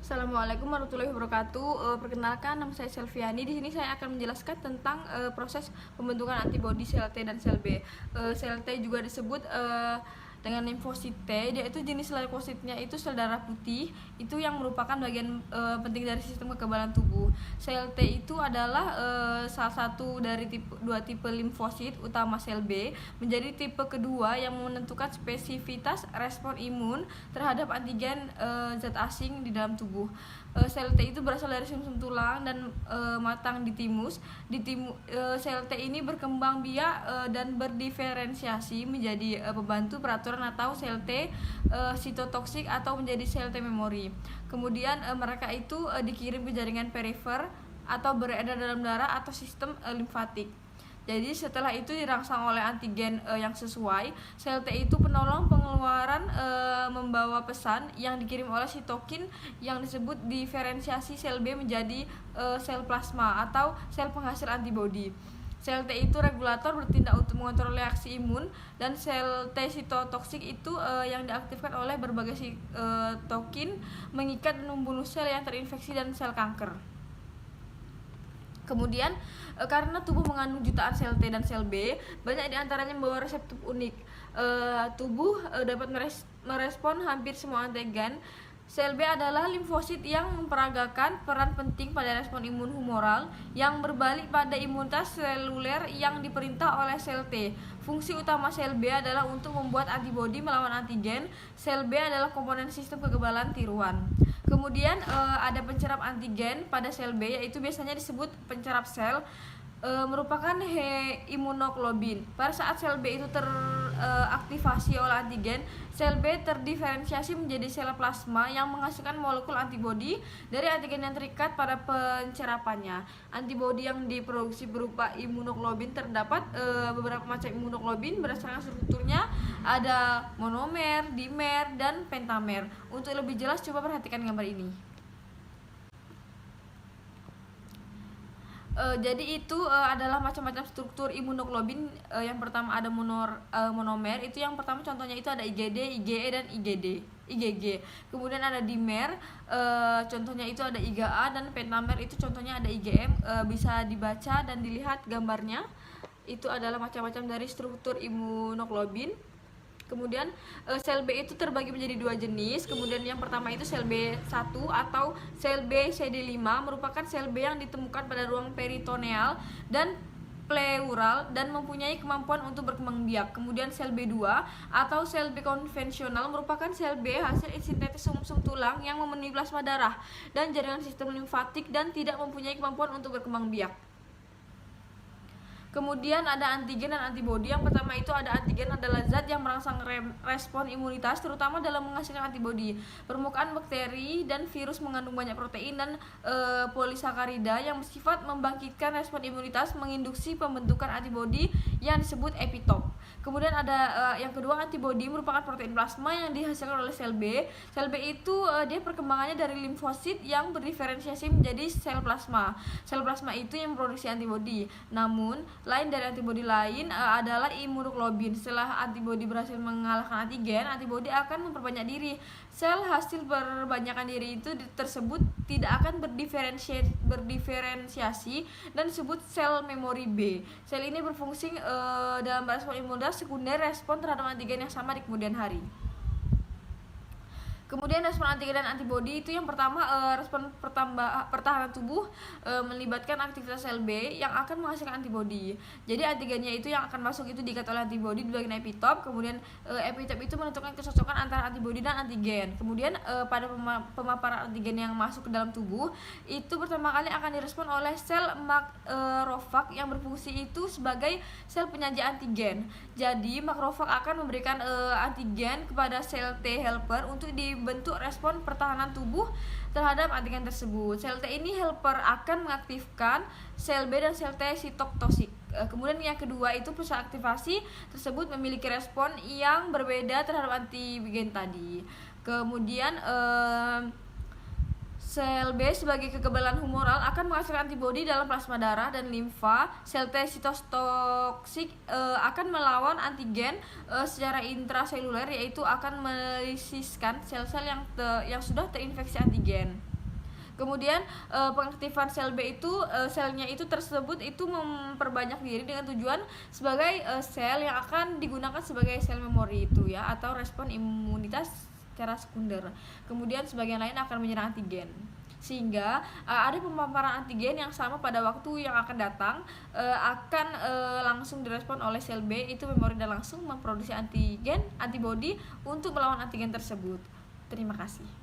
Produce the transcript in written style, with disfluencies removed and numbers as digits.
Assalamualaikum warahmatullahi wabarakatuh. Perkenalkan, nama saya Selviani. Di sini saya akan menjelaskan tentang proses pembentukan antibodi sel T dan sel B. Sel T juga disebut dengan limfosit T, yaitu jenis leukositnya itu sel darah putih, itu yang merupakan bagian penting dari sistem kekebalan tubuh. Sel T itu adalah salah satu dari dua tipe limfosit utama sel B, menjadi tipe kedua yang menentukan spesifitas respon imun terhadap antigen zat asing di dalam tubuh. Sel T itu berasal dari sumsum tulang dan matang di timus. Sel T ini berkembang biak dan berdiferensiasi menjadi pembantu peraturan atau sel T sitotoksik atau menjadi sel T memori. Kemudian mereka itu dikirim ke jaringan perifer atau beredar dalam darah atau sistem limfatik. Jadi setelah itu dirangsang oleh antigen yang sesuai, sel T itu penolong pengeluaran membawa pesan yang dikirim oleh sitokin yang disebut diferensiasi sel B menjadi sel plasma atau sel penghasil antibodi. Sel T itu regulator bertindak untuk mengontrol reaksi imun, dan sel T sitotoksik itu yang diaktifkan oleh berbagai sitokin mengikat dan membunuh sel yang terinfeksi dan sel kanker. Kemudian karena tubuh mengandung jutaan sel T dan sel B, banyak diantaranya membawa reseptor unik. Tubuh dapat merespon hampir semua antigen. Sel B adalah limfosit yang memperagakan peran penting pada respon imun humoral yang berbalik pada imunitas seluler yang diperintah oleh sel T. Fungsi utama sel B adalah untuk membuat antibodi melawan antigen. Sel B adalah komponen sistem kekebalan tiruan. Kemudian ada pencerap antigen pada sel B, yaitu biasanya disebut pencerap sel, merupakan imunoglobin. Pada saat sel B itu teraktivasi oleh antigen, sel B terdiferensiasi menjadi sel plasma yang menghasilkan molekul antibodi dari antigen yang terikat pada pencerapannya. Antibodi yang diproduksi berupa imunoglobin terdapat beberapa macam imunoglobin berdasarkan strukturnya, ada monomer, dimer, dan pentamer. Untuk lebih jelas coba perhatikan gambar ini. Jadi itu adalah macam-macam struktur imunoglobin. Yang pertama ada monomer, itu yang pertama contohnya itu ada IgD, IgE, dan IgG. Kemudian ada dimer, contohnya itu ada IgA, dan pentamer itu contohnya ada IgM. Bisa dibaca dan dilihat gambarnya. Itu adalah macam-macam dari struktur imunoglobin. Kemudian sel B itu terbagi menjadi dua jenis. Kemudian yang pertama itu sel B1 atau sel B CD5, merupakan sel B yang ditemukan pada ruang peritoneal dan pleural dan mempunyai kemampuan untuk berkembang biak. Kemudian sel B2 atau sel B konvensional merupakan sel B hasil sintetis sumsum tulang yang memenuhi plasma darah dan jaringan sistem limfatik dan tidak mempunyai kemampuan untuk berkembang biak. Kemudian ada antigen dan antibodi. Yang pertama itu ada antigen adalah zat yang merangsang respon imunitas, terutama dalam menghasilkan antibodi. Permukaan bakteri dan virus mengandung banyak protein dan polisakarida yang bersifat membangkitkan respon imunitas, menginduksi pembentukan antibodi yang disebut epitop. Kemudian ada yang kedua, antibodi merupakan protein plasma yang dihasilkan oleh sel B. Sel B itu dia perkembangannya dari limfosit yang berdiferensiasi menjadi sel plasma. Sel plasma itu yang memproduksi antibodi. Namun lain dari antibodi lain adalah imunoglobin. Setelah antibodi berhasil mengalahkan antigen, antibodi akan memperbanyak diri. Sel hasil perbanyakan diri itu tersebut tidak akan berdiferensiasi dan disebut sel memori B. Sel ini berfungsi dalam respon imunitas sekunder, respon terhadap antigen yang sama di kemudian hari. Kemudian respon antigen dan antibodi itu yang pertama respon pertahanan tubuh melibatkan aktivitas sel B yang akan menghasilkan antibodi. Jadi antigennya itu yang akan masuk itu diikat oleh antibodi di bagian epitop. Kemudian epitop itu menentukan kecocokan antara antibodi dan antigen. Kemudian pada pemaparan antigen yang masuk ke dalam tubuh itu pertama kali akan direspon oleh sel makrofag yang berfungsi itu sebagai sel penyaji antigen. Jadi makrofag akan memberikan antigen kepada sel T helper untuk dibentuk respon pertahanan tubuh terhadap antigen tersebut. Sel T ini helper akan mengaktifkan sel B dan sel T sitotoksik. Kemudian yang kedua itu pusat aktivasi tersebut memiliki respon yang berbeda terhadap antigen tadi. Kemudian sel B sebagai kekebalan humoral akan menghasilkan antibodi dalam plasma darah dan limfa. Sel T sitotoksik akan melawan antigen secara intraseluler, yaitu akan melisiskan sel-sel yang sudah terinfeksi antigen. Kemudian pengaktifan sel B itu selnya itu tersebut itu memperbanyak diri dengan tujuan sebagai sel yang akan digunakan sebagai sel memori itu ya, atau respon imunitas secara sekunder. Kemudian sebagian lain akan menyerang antigen, sehingga ada pemaparan antigen yang sama pada waktu yang akan datang akan langsung direspon oleh sel B itu memori dan langsung memproduksi antibodi untuk melawan antigen tersebut. Terima kasih.